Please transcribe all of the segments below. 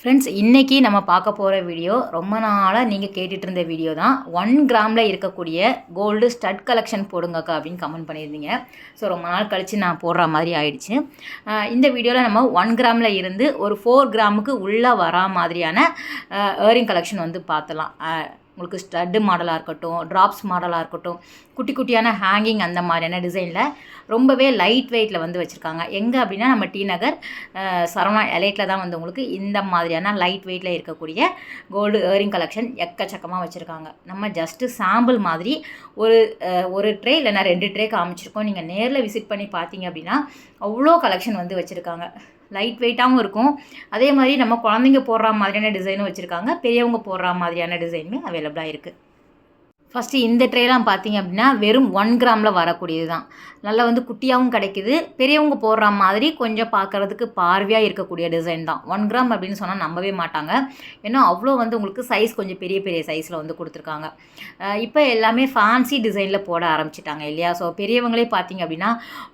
Friends, இன்றைக்கி நம்ம பார்க்க போகிற வீடியோ ரொம்ப நாளாக நீங்கள் கேட்டுட்டு இருந்த வீடியோ தான். 1 கிராமில் இருக்கக்கூடிய கோல்டு ஸ்டட் கலெக்ஷன் போடுங்கக்கா அப்படின்னு கமெண்ட் பண்ணியிருந்தீங்க. ஸோ ரொம்ப நாள் கழித்து நான் போடுற மாதிரி ஆயிடுச்சு. இந்த வீடியோவில் நம்ம 1 கிராமில் இருந்து ஒரு 4 கிராமுக்கு உள்ளே வரா மாதிரியான இயரிங் கலெக்ஷன் வந்து பார்த்தலாம். உங்களுக்கு ஸ்டட்டு மாடலாக இருக்கட்டும், ட்ராப்ஸ் மாடலாக இருக்கட்டும், குட்டி குட்டியான ஹேங்கிங் அந்த மாதிரியான டிசைனில் ரொம்பவே லைட் வெயிட்டில் வந்து வச்சுருக்காங்க. எங்கே அப்படின்னா நம்ம டி நகர் சரவணா எலைட்டில் தான் வந்து உங்களுக்கு இந்த மாதிரியான லைட் வெயிட்டில் இருக்கக்கூடிய கோல்டு இயரிங் கலெக்ஷன் எக்கச்சக்கமாக வச்சுருக்காங்க. நம்ம ஜஸ்ட்டு சாம்பிள் மாதிரி ஒரு ட்ரே இல்லைனா 2 ட்ரே காமிச்சிருக்கோம். நீங்கள் நேரில் விசிட் பண்ணி பார்த்தீங்க அப்படின்னா அவ்வளோ கலெக்ஷன் வந்து வச்சுருக்காங்க. லைட் வெயிட்டாகவும் இருக்கும். அதே மாதிரி நம்ம குழந்தைங்க போடுற மாதிரியான டிசைனும் வச்சுருக்காங்க. பெரியவங்க போடுற மாதிரியான டிசைனுமே அவைலபிளாக இருக்குது. ஃபஸ்ட்டு இந்த ட்ரேலாம் பார்த்தீங்க அப்படின்னா வெறும் 1 கிராமில் வரக்கூடியது தான். நல்லா வந்து குட்டியாகவும் கிடைக்குது. பெரியவங்க போடுற மாதிரி கொஞ்சம் பார்க்குறதுக்கு பார்வையாக இருக்கக்கூடிய டிசைன் தான். 1 கிராம் அப்படின்னு சொன்னால் நம்பவே மாட்டாங்க. ஏன்னா அவ்வளோ வந்து உங்களுக்கு சைஸ் கொஞ்சம் பெரிய பெரிய சைஸில் வந்து கொடுத்துருக்காங்க. இப்போ எல்லாமே ஃபேன்சி டிசைனில் போட ஆரம்பிச்சிட்டாங்க இல்லையா? ஸோ பெரியவங்களே பார்த்தீங்க அப்படின்னா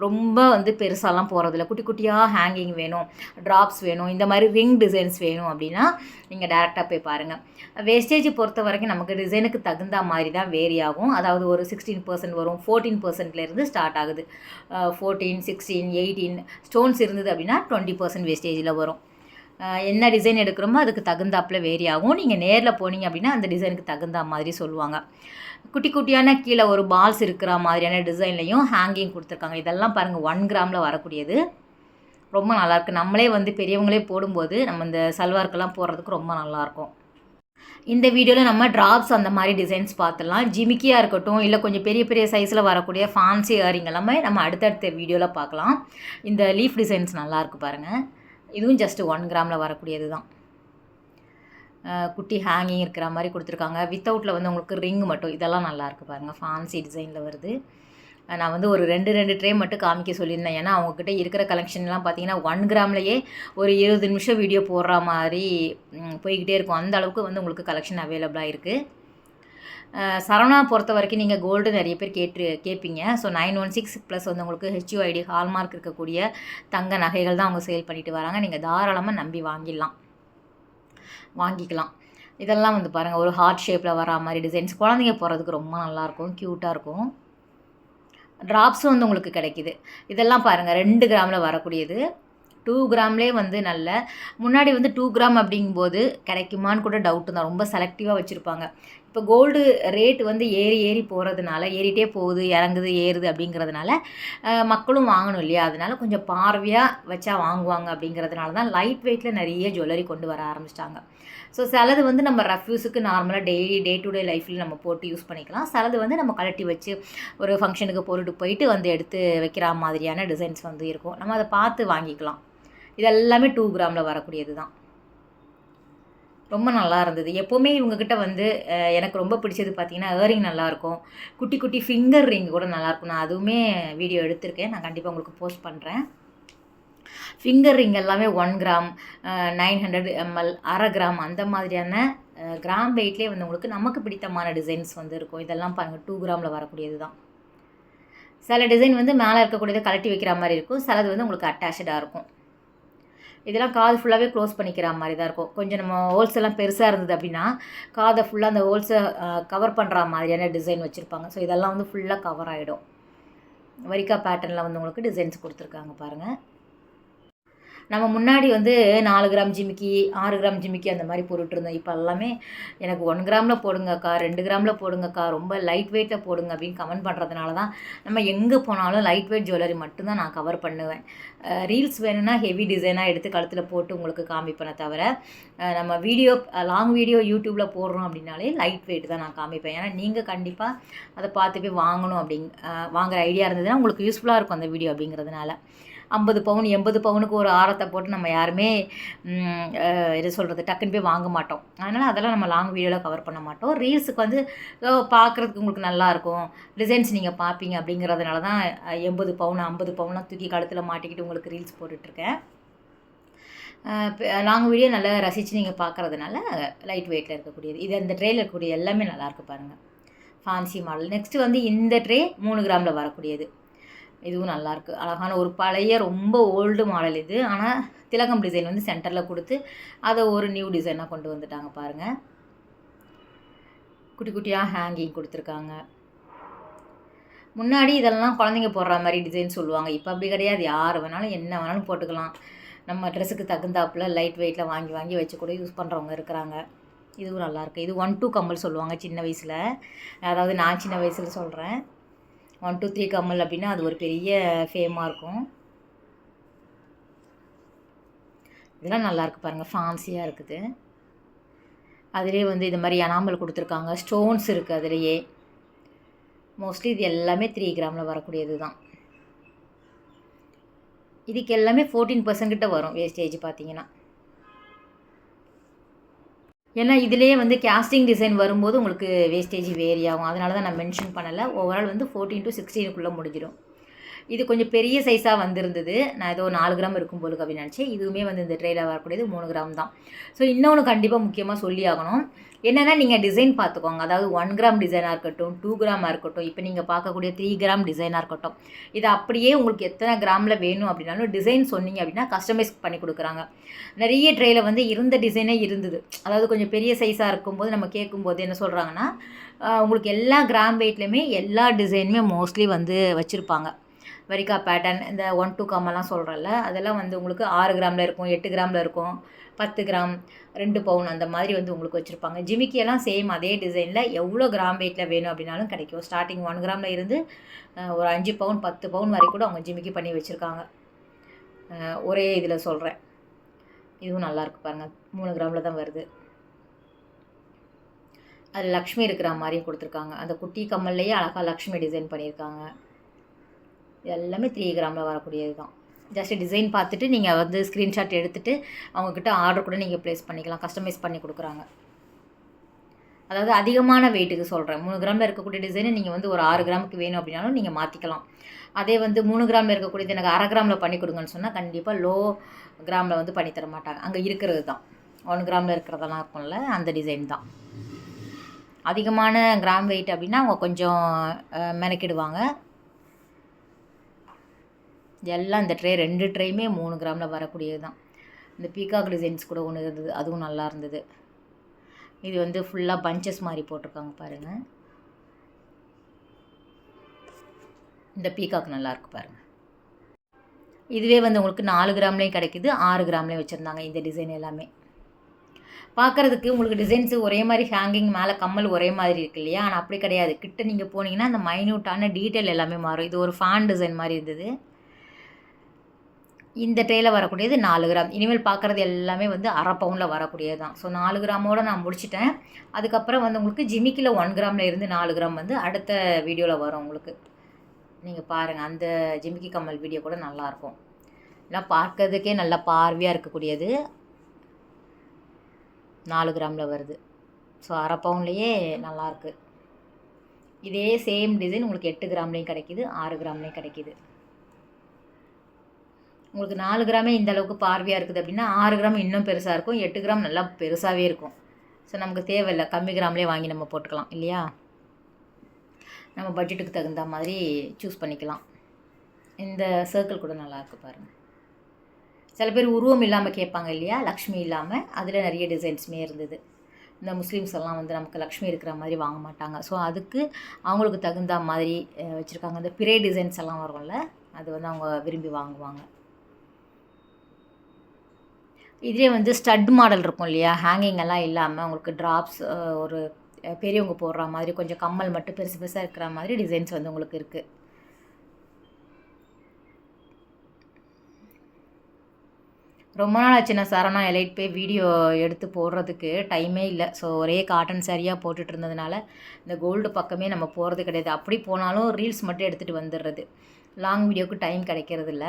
ரொம்ப வந்து பெருசாலாம் போகிறதில்ல. குட்டி குட்டியாக ஹேங்கிங் வேணும், ட்ராப்ஸ் வேணும், இந்த மாதிரி ரிங் டிசைன்ஸ் வேணும் அப்படின்னா நீங்கள் டேரெக்டாக போய் பாருங்கள். வேஸ்டேஜ் பொறுத்த வரைக்கும் நமக்கு டிசைனுக்கு தகுந்த மாதிரி தான் வேரி ஆகும். அதாவது ஒரு 16% வரும், 14%லேருந்து ஸ்டார்ட் ஆகுது. 14, 16, 18 ஸ்டோன்ஸ் இருந்தது அப்படின்னா 20% வேஸ்டேஜில் வரும். என்ன டிசைன் எடுக்கிறோமோ அதுக்கு தகுந்தாப்பில் வேரி ஆகும். நீங்கள் நேரில் போனீங்க அப்படின்னா அந்த டிசைனுக்கு தகுந்த மாதிரி சொல்லுவாங்க. குட்டி குட்டியான கீழே ஒரு பால்ஸ் இருக்கிற மாதிரியான டிசைன்லையும் ஹேங்கிங் கொடுத்துருக்காங்க. இதெல்லாம் பாருங்கள் 1 கிராமில் வரக்கூடியது. ரொம்ப நல்லாயிருக்கு. நம்மளே வந்து பெரியவங்களே போடும்போது நம்ம இந்த சல்வார்க்கெல்லாம் போடுறதுக்கு ரொம்ப நல்லாயிருக்கும். இந்த வீடியோவில் நம்ம ட்ராப்ஸ் அந்த மாதிரி டிசைன்ஸ் பார்த்துடலாம். ஜிமிக்கியாக இருக்கட்டும், இல்லை கொஞ்சம் பெரிய பெரிய சைஸில் வரக்கூடிய ஃபேன்சி இயரிங் எல்லாமே நம்ம அடுத்தடுத்த வீடியோவில் பார்க்கலாம். இந்த லீஃப் டிசைன்ஸ் நல்லாயிருக்கு பாருங்கள். இதுவும் ஜஸ்ட்டு 1 கிராமில் வரக்கூடியது தான். குட்டி ஹேங்கிங் இருக்கிற மாதிரி கொடுத்துருக்காங்க. வித்தவுட்டில் வந்து உங்களுக்கு ரிங் மட்டும், இதெல்லாம் நல்லாயிருக்கு பாருங்கள். ஃபேன்சி டிசைனில் வருது. நான் வந்து ஒரு 2 ட்ரே மட்டும் காமிக்க சொல்லியிருந்தேன். ஏன்னா அவங்கக்கிட்ட இருக்கிற கலெக்ஷன்லாம் பார்த்தீங்கன்னா 1 கிராம்லேயே ஒரு 20 நிமிஷம் வீடியோ போடுற மாதிரி போய்கிட்டே இருக்கும். அந்த அளவுக்கு வந்து உங்களுக்கு கலெக்ஷன் அவைலபிளாக இருக்குது. சரவணா பொறுத்த வரைக்கும் நீங்கள் கோல்டு நிறைய பேர் கேட்பீங்க. ஸோ 916 ப்ளஸ் வந்து உங்களுக்கு HUID ஹால்மார்க் இருக்கக்கூடிய தங்க நகைகள் தான் அவங்க சேல் பண்ணிட்டு வராங்க. நீங்கள் தாராளமாக நம்பி வாங்கிக்கலாம். இதெல்லாம் வந்து பாருங்கள், ஒரு ஹார்ட் ஷேப்பில் வரா மாதிரி டிசைன்ஸ் குழந்தைங்க போகிறதுக்கு ரொம்ப நல்லாயிருக்கும், க்யூட்டாக இருக்கும். ட்ராப்ஸும் வந்து உங்களுக்கு கிடைக்கிது. இதெல்லாம் பாருங்கள் 2 கிராமில் வரக்கூடியது. 2 கிராம்லேயே வந்து முன்னாடி வந்து 2 கிராம் அப்படிங்கும்போது கிடைக்குமான்னு கூட டவுட்டு தான். ரொம்ப செலக்டிவாக வச்சுருப்பாங்க. இப்போ கோல்டு ரேட்டு வந்து ஏறி போகிறதுனால, ஏறிட்டே போகுது, இறங்குது, ஏறுது அப்படிங்கிறதுனால மக்களும் வாங்கணும் இல்லையா? அதனால கொஞ்சம் பார்வையாக வச்சா வாங்குவாங்க. அப்படிங்கிறதுனால தான் லைட் வெயிட்டில் நிறைய ஜுவல்லரி கொண்டு வர ஆரம்பிச்சிட்டாங்க. ஸோ சிலது வந்து நம்ம ரஃப் யூஸுக்கு நார்மலாக டே டு டே லைஃப்பில் நம்ம போட்டு யூஸ் பண்ணிக்கலாம். சிலது வந்து நம்ம கழட்டி வச்சு ஒரு ஃபங்க்ஷனுக்கு போட்டுட்டு போயிட்டு வந்து எடுத்து வைக்கிற மாதிரியான டிசைன்ஸ் வந்து இருக்கும். நம்ம அதை பார்த்து வாங்கிக்கலாம். இதெல்லாமே 2 கிராமில் வரக்கூடியது தான். ரொம்ப நல்லா இருந்தது. எப்போவுமே இவங்கக்கிட்ட வந்து எனக்கு ரொம்ப பிடிச்சது பார்த்திங்கன்னா இயரிங் நல்லாயிருக்கும். குட்டி குட்டி ஃபிங்கர் ரிங் கூட நல்லாயிருக்கும். நான் அதுவுமே வீடியோ எடுத்திருக்கேன். நான் கண்டிப்பாக உங்களுக்கு போஸ்ட் பண்ணுறேன். ஃபிங்கர் ரிங் எல்லாமே 1 கிராம், 900 ml, 1/2 கிராம் அந்த மாதிரியான கிராம் வெயிட்லேயே வந்து உங்களுக்கு நமக்கு பிடித்தமான டிசைன்ஸ் வந்து இருக்கும். இதெல்லாம் பாருங்கள் 2 கிராமில் வரக்கூடியது தான். சில டிசைன் வந்து மேலே இருக்கக்கூடியதை கழட்டி வைக்கிற மாதிரி இருக்கும். சிலது வந்து உங்களுக்கு அட்டாச்சாக இருக்கும். இதெல்லாம் காது ஃபுல்லாகவே க்ளோஸ் பண்ணிக்கிற மாதிரி தான் இருக்கும். கொஞ்சம் நம்ம ஹோல்ஸ் எல்லாம் பெருசாக இருந்தது அப்படின்னா காதை ஃபுல்லாக அந்த ஹோல்ஸை கவர் பண்ணுற மாதிரியான டிசைன் வச்சுருப்பாங்க. ஸோ இதெல்லாம் வந்து ஃபுல்லாக கவர் ஆகிடும். வரிக்கா பேட்டர்னில் வந்து உங்களுக்கு டிசைன்ஸ் கொடுத்துருக்காங்க பாருங்கள். நம்ம முன்னாடி வந்து 4 கிராம் ஜிமிக்கி, 6 கிராம் ஜிமிக்கி அந்த மாதிரி போட்டுருந்தோம். இப்போ எல்லாமே எனக்கு 1 கிராமில் போடுங்கக்கா, 2 கிராமில் போடுங்கக்கா, ரொம்ப லைட் வெயிட்டில் போடுங்க அப்படின்னு கமெண்ட் பண்ணுறதுனால தான் நம்ம எங்கே போனாலும் லைட் வெயிட் ஜுவல்லரி மட்டும்தான் நான் கவர் பண்ணுவேன். ரீல்ஸ் வேணும்னா ஹெவி டிசைனாக எடுத்து கழுத்தில் போட்டு உங்களுக்கு காமிப்பேனே தவிர நம்ம லாங் வீடியோ யூடியூப்பில் போடுறோம் அப்படின்னாலே லைட் வெயிட் தான் நான் காமிப்பேன். ஏன்னா நீங்கள் கண்டிப்பாக அதை பார்த்து போய் வாங்கணும் வாங்குகிற ஐடியா இருந்ததுன்னா உங்களுக்கு யூஸ்ஃபுல்லாக இருக்கும் அந்த வீடியோ. அப்படிங்கிறதுனால 50 பவுன் 80 பவுனுக்கு ஒரு ஆரத்தை போட்டு நம்ம யாருமே எது சொல்கிறது டக்குன்னு போய் வாங்க மாட்டோம். அதனால் அதெல்லாம் நம்ம லாங் வீடியோவில் கவர் பண்ண மாட்டோம். ரீல்ஸுக்கு வந்து பார்க்குறதுக்கு உங்களுக்கு நல்லாயிருக்கும், டிசைன்ஸ் நீங்கள் பார்ப்பீங்க அப்படிங்கிறதுனால தான் 80 பவுன் 50 பவுன்லாம் தூக்கி கழுத்தில் மாட்டிக்கிட்டு உங்களுக்கு ரீல்ஸ் போட்டுட்ருக்கேன். லாங் வீடியோ நல்லா ரசித்து நீங்கள் பார்க்குறதுனால லைட் வெயிட்டில் இருக்கக்கூடியது. இது அந்த ட்ரேயில் இருக்கக்கூடிய எல்லாமே நல்லாயிருக்கு பாருங்கள். Fancy model. நெக்ஸ்ட்டு வந்து இந்த ட்ரே 3 கிராமில் வரக்கூடியது. இதுவும் நல்லாயிருக்கு. அழகான ஒரு பழைய ரொம்ப ஓல்டு மாடல் இது. ஆனால் திலகம் டிசைன் வந்து சென்டரில் கொடுத்து அதை ஒரு நியூ டிசைனாக கொண்டு வந்துட்டாங்க பாருங்கள். குட்டி குட்டியாக ஹேங்கிங் கொடுத்துருக்காங்க. முன்னாடி இதெல்லாம் குழந்தைங்க போடுற மாதிரி டிசைன் சொல்லுவாங்க. இப்போ அப்படி கிடையாது. யார் வேணாலும் என்ன வேணாலும் போட்டுக்கலாம். நம்ம ட்ரெஸ்ஸுக்கு தகுந்தாப்பில் லைட் வெயிட்டில் வாங்கி வாங்கி வச்சு கூட யூஸ் பண்ணுறவங்க இருக்கிறாங்க. இதுவும் நல்லாயிருக்கு. இது 1 2 கம்மல் சொல்லுவாங்க சின்ன வயசில். அதாவது நான் சின்ன வயசில் சொல்கிறேன். 1 2 3 கம்மல் அப்படின்னா அது ஒரு பெரிய ஃபேமாக இருக்கும். இதெல்லாம் நல்லாயிருக்கு பாருங்கள். ஃபேன்சியாக இருக்குது. அதிலே வந்து இது மாதிரி எனாமல் கொடுத்துருக்காங்க. ஸ்டோன்ஸ் இருக்குது அதிலேயே. மோஸ்ட்லி இது எல்லாமே 3 கிராமில் வரக்கூடியது தான். இதுக்கு எல்லாமே 14% கிட்ட வரும் வேஸ்டேஜ் பார்த்தீங்கன்னா. ஏன்னா இதிலேயே வந்து கேஸ்டிங் டிசைன் வரும்போது உங்களுக்கு வேஸ்டேஜ் வேரி ஆகும். அதனால தான் நான் மென்ஷன் பண்ணலை. ஓவரால் வந்து 14 to 16 முடிஞ்சிடும். இது கொஞ்சம் பெரிய சைஸாக வந்திருந்தது. நான் ஏதோ 4 கிராம் இருக்கும் போலுக்கு அப்படின்னு நினச்சேன். இதுவுமே வந்து இந்த ட்ரேயில் வரக்கூடியது 3 கிராம் தான். ஸோ இன்னொன்று கண்டிப்பாக முக்கியமாக சொல்லி ஆகணும். என்னென்னா நீங்கள் டிசைன் பார்த்துக்கோங்க. அதாவது 1 கிராம் டிசைனாக இருக்கட்டும், 2 கிராமாக இருக்கட்டும், இப்போ நீங்கள் பார்க்கக்கூடிய 3 கிராம் டிசைனாக இருக்கட்டும், இது அப்படியே உங்களுக்கு எத்தனை கிராமில் வேணும் அப்படின்னாலும் டிசைன் சொன்னீங்க அப்படின்னா கஸ்டமைஸ் பண்ணி கொடுக்குறாங்க. நிறைய ட்ரேயில் வந்து இருந்த டிசைனே இருந்தது. அதாவது கொஞ்சம் பெரிய சைஸாக இருக்கும்போது நம்ம கேட்கும்போது என்ன சொல்கிறாங்கன்னா, உங்களுக்கு எல்லா கிராம் வெயிட்லேயுமே எல்லா டிசைனுமே மோஸ்ட்லி வந்து வச்சுருப்பாங்க. வரிக்கா பேட்டர்ன் இந்த 1 2 கம்மெல்லாம் சொல்கிறேன்ல, அதெல்லாம் வந்து உங்களுக்கு 6 கிராமில் இருக்கும், 8 கிராமில் இருக்கும், 10 கிராம், 2 பவுன் அந்த மாதிரி வந்து உங்களுக்கு வச்சுருப்பாங்க. ஜிமிக்கியெல்லாம் சேம் அதே டிசைனில் எவ்வளோ கிராம் வெயிட்டில் வேணும் அப்படின்னாலும் கிடைக்கும். ஸ்டார்டிங் 1 கிராமில் இருந்து ஒரு 5 பவுன் 10 பவுன் வரைக்கும் கூட அவங்க ஜிமிக்கி பண்ணி வச்சுருக்காங்க. ஒரே இதில் சொல்கிறேன். இதுவும் நல்லாயிருக்கு பாருங்கள். 3 கிராமில் தான் வருது. அது லக்ஷ்மி இருக்கிற மாதிரியும் கொடுத்துருக்காங்க. அந்த குட்டி கம்மல்லையே அழகாக லக்ஷ்மி டிசைன் பண்ணியிருக்காங்க. எல்லாமே 3 கிராமில் வரக்கூடியது தான். ஜஸ்ட் டிசைன் பார்த்துட்டு நீங்கள் வந்து ஸ்க்ரீன்ஷாட் எடுத்துகிட்டு அவங்கக்கிட்ட ஆர்டர் கூட நீங்கள் ப்ளேஸ் பண்ணிக்கலாம். கஸ்டமைஸ் பண்ணி கொடுக்குறாங்க. அதாவது அதிகமான வெயிட்டுக்கு சொல்கிறேன். 3 கிராமில் இருக்கக்கூடிய டிசைனை நீங்கள் வந்து ஒரு 6 கிராமுக்கு வேணும் அப்படின்னாலும் நீங்கள் மாற்றிக்கலாம். அதே வந்து 3 கிராமில் இருக்கக்கூடியது எனக்கு 1/2 கிராமில் பண்ணி கொடுங்கன்னு சொன்னால் கண்டிப்பாக லோ கிராமில் வந்து பண்ணித்தர மாட்டாங்க. அங்கே இருக்கிறது தான் 1 கிராமில் இருக்கிறதெல்லாம் இருக்கும்ல, அந்த டிசைன் தான். அதிகமான கிராம் வெயிட் அப்படின்னா அவங்க கொஞ்சம் மெனக்கிடுவாங்க. எல்லாம் இந்த ட்ரே 2 ட்ரேயுமே 3 கிராமில் வரக்கூடியது தான். இந்த பீகாக் டிசைன்ஸ் கூட ஒன்று இருந்தது. அதுவும் நல்லா இருந்தது. இது வந்து ஃபுல்லாக பஞ்சஸ் மாதிரி போட்டிருக்காங்க பாருங்கள். இந்த பீகாக் நல்லாயிருக்கு பாருங்கள். இதுவே வந்து உங்களுக்கு 4 கிராம்லேயும் கிடைக்கிது, 6 கிராம்லேயும் வச்சுருந்தாங்க இந்த டிசைன் எல்லாமே. பார்க்குறதுக்கு உங்களுக்கு டிசைன்ஸு ஒரே மாதிரி ஹேங்கிங் மேலே கம்மல் ஒரே மாதிரி இருக்கு இல்லையா? ஆனால் அப்படி கிடையாது. கிட்ட நீங்கள் போனீங்கன்னா அந்த மைன்யூட்டான டீட்டெயில் எல்லாமே மாறும். இது ஒரு ஃபேன் டிசைன் மாதிரி இருந்தது. இந்த ட்ரேயில் வரக்கூடியது 4 கிராம். இனிமேல் பார்க்குறது எல்லாமே வந்து 1/2 பவுனில் வரக்கூடியது தான். ஸோ 4 கிராமோடு நான் முடிச்சிட்டேன். அதுக்கப்புறம் வந்து உங்களுக்கு ஜிமிக்கில் 1 கிராமில் இருந்து 4 கிராம் வந்து அடுத்த வீடியோவில் வரும் உங்களுக்கு. நீங்கள் பாருங்கள். அந்த ஜிமிக்கி கம்மல் வீடியோ கூட நல்லாயிருக்கும். ஏன்னா பார்க்கறதுக்கே நல்லா பார்வையாக இருக்கக்கூடியது. 4 கிராமில் வருது. ஸோ 1/2 பவுன்லேயே நல்லாயிருக்கு. இதே சேம் டிசைன் உங்களுக்கு 8 கிராம்லேயும் கிடைக்கிது, 6 கிராம்லேயும் கிடைக்கிது. உங்களுக்கு 4 கிராமே இந்த அளவுக்கு பார்வையாக இருக்குது அப்படின்னா 6 கிராம் இன்னும் பெருசாக இருக்கும், 8 கிராம் நல்லா பெருசாகவே இருக்கும். ஸோ நமக்கு தேவையில்லை, கம்மி கிராம்லேயே வாங்கி நம்ம போட்டுக்கலாம் இல்லையா? நம்ம பட்ஜெட்டுக்கு தகுந்த மாதிரி சூஸ் பண்ணிக்கலாம். இந்த சர்க்கிள் கூட நல்லாயிருக்கு பாருங்கள். சில பேர் உருவம் இல்லாமல் கேட்பாங்க இல்லையா, லக்ஷ்மி இல்லாமல், அதில் நிறைய டிசைன்ஸுமே இருந்தது. இந்த முஸ்லீம்ஸ் எல்லாம் வந்து நமக்கு லக்ஷ்மி இருக்கிற மாதிரி வாங்க மாட்டாங்க. ஸோ அதுக்கு அவங்களுக்கு தகுந்த மாதிரி வச்சுருக்காங்க. இந்த பிரே டிசைன்ஸ் எல்லாம் வரும்ல, அது வந்து அவங்க விரும்பி வாங்குவாங்க. இதே வந்து ஸ்டட் மாடல் இருக்கும் இல்லையா, ஹேங்கிங் எல்லாம் இல்லாமல் உங்களுக்கு ட்ராப்ஸ் ஒரு பெரியவங்க போடுற மாதிரி கொஞ்சம் கம்மல் மட்டும் பெருசு பெருசாக இருக்கிற மாதிரி டிசைன்ஸ் வந்து உங்களுக்கு இருக்குது. ரொம்ப நாள் ஆச்சு நான் சரவணா எலைட் போய் வீடியோ எடுத்து போடுறதுக்கு டைமே இல்லை. ஸோ ஒரே காட்டன் சாரியாக போட்டுட்டு இருந்ததுனால இந்த கோல்டு பக்கமே நம்ம போகிறது கிடையாது. அப்படி போனாலும் ரீல்ஸ் மட்டும் எடுத்துகிட்டு வந்துடுறது. லாங் வீடியோவுக்கு டைம் கிடைக்கிறதில்ல.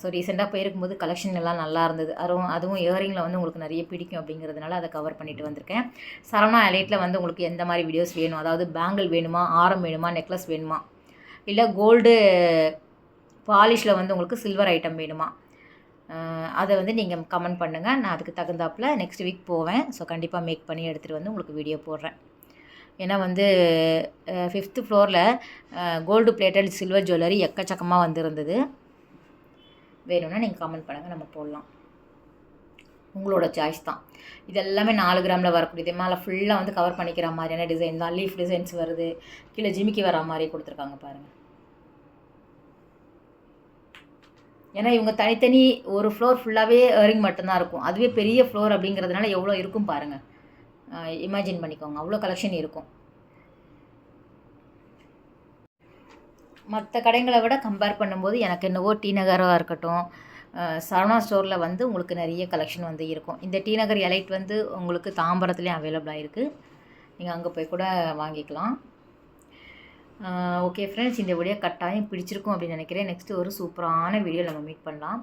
ஸோ ரீசெண்டாக போயிருக்கும்போது கலெக்ஷன் எல்லாம் நல்லா இருந்தது. அதுவும் இயரிங்கில் வந்து உங்களுக்கு நிறைய பிடிக்கும் அப்படிங்கிறதுனால அதை கவர் பண்ணிட்டு வந்திருக்கேன். சரவணா எலைட்டில் வந்து உங்களுக்கு எந்த மாதிரி வீடியோஸ் வேணும், அதாவது பேங்கிள் வேணுமா, ஆரம் வேணுமா, நெக்லஸ் வேணுமா, இல்லை கோல்டு பாலிஷில் வந்து உங்களுக்கு சில்வர் ஐட்டம் வேணுமா, அதை வந்து நீங்கள் கமெண்ட் பண்ணுங்கள். நான் அதுக்கு தகுந்தாப்பில் நெக்ஸ்ட் வீக் போவேன். ஸோ கண்டிப்பாக மேக் பண்ணி எடுத்துகிட்டு வந்து உங்களுக்கு வீடியோ போடுறேன். ஏன்னா வந்து 5th ஃப்ளோரில் கோல்டு பிளேட்டட் சில்வர் ஜுவல்லரி எக்கச்சக்கமாக வந்துருந்தது. வேணும்னா நீங்கள் கமெண்ட் பண்ணுங்கள், நம்ம போடலாம். உங்களோட சாய்ஸ் தான். இது எல்லாமே 4 கிராமில் வரக்கூடியது. மேலே ஃபுல்லாக வந்து கவர் பண்ணிக்கிற மாதிரியான டிசைன் தான். லீஃப் டிசைன்ஸ் வருது. கீழே ஜிமிக்கி வர மாதிரி கொடுத்துருக்காங்க பாருங்கள். ஏன்னா இவங்க தனித்தனி ஒரு ஃப்ளோர் ஃபுல்லாகவே இயரிங் மட்டும்தான் இருக்கும். அதுவே பெரிய ஃப்ளோர் அப்படிங்கிறதுனால எவ்வளோ இருக்கும் பாருங்கள். இமேஜின் பண்ணிக்கோங்க, அவ்வளோ கலெக்ஷன் இருக்கும். மற்ற கடைங்களை விட கம்பேர் பண்ணும்போது எனக்கு என்னவோ டி நகராக இருக்கட்டும், சரவணா ஸ்டோரில் வந்து உங்களுக்கு நிறைய கலெக்ஷன் வந்து இருக்கும். இந்த டி நகர் எலைட் வந்து உங்களுக்கு தாம்பரத்துலேயும் அவைலபிளாக இருக்குது. நீங்கள் அங்கே போய் கூட வாங்கிக்கலாம். ஓகே ஃப்ரெண்ட்ஸ், இந்த வீடியோ கட்டாயம் பிடிச்சிருக்கும் அப்படின்னு நினைக்கிறேன். நெக்ஸ்ட்டு ஒரு சூப்பரான வீடியோ நம்ம மீட் பண்ணலாம்.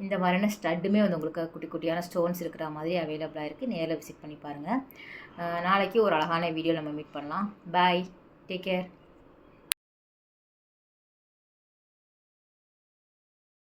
இந்த மாதிரியான ஸ்டட்டுமே வந்து உங்களுக்கு குட்டி குட்டியான ஸ்டோன்ஸ் இருக்கிற மாதிரி அவைலபிளாக இருக்குது. நேரில் விசிட் பண்ணி பாருங்கள். நாளைக்கு ஒரு அழகான வீடியோ நம்ம மீட் பண்ணலாம். பாய், டேக் கேர்.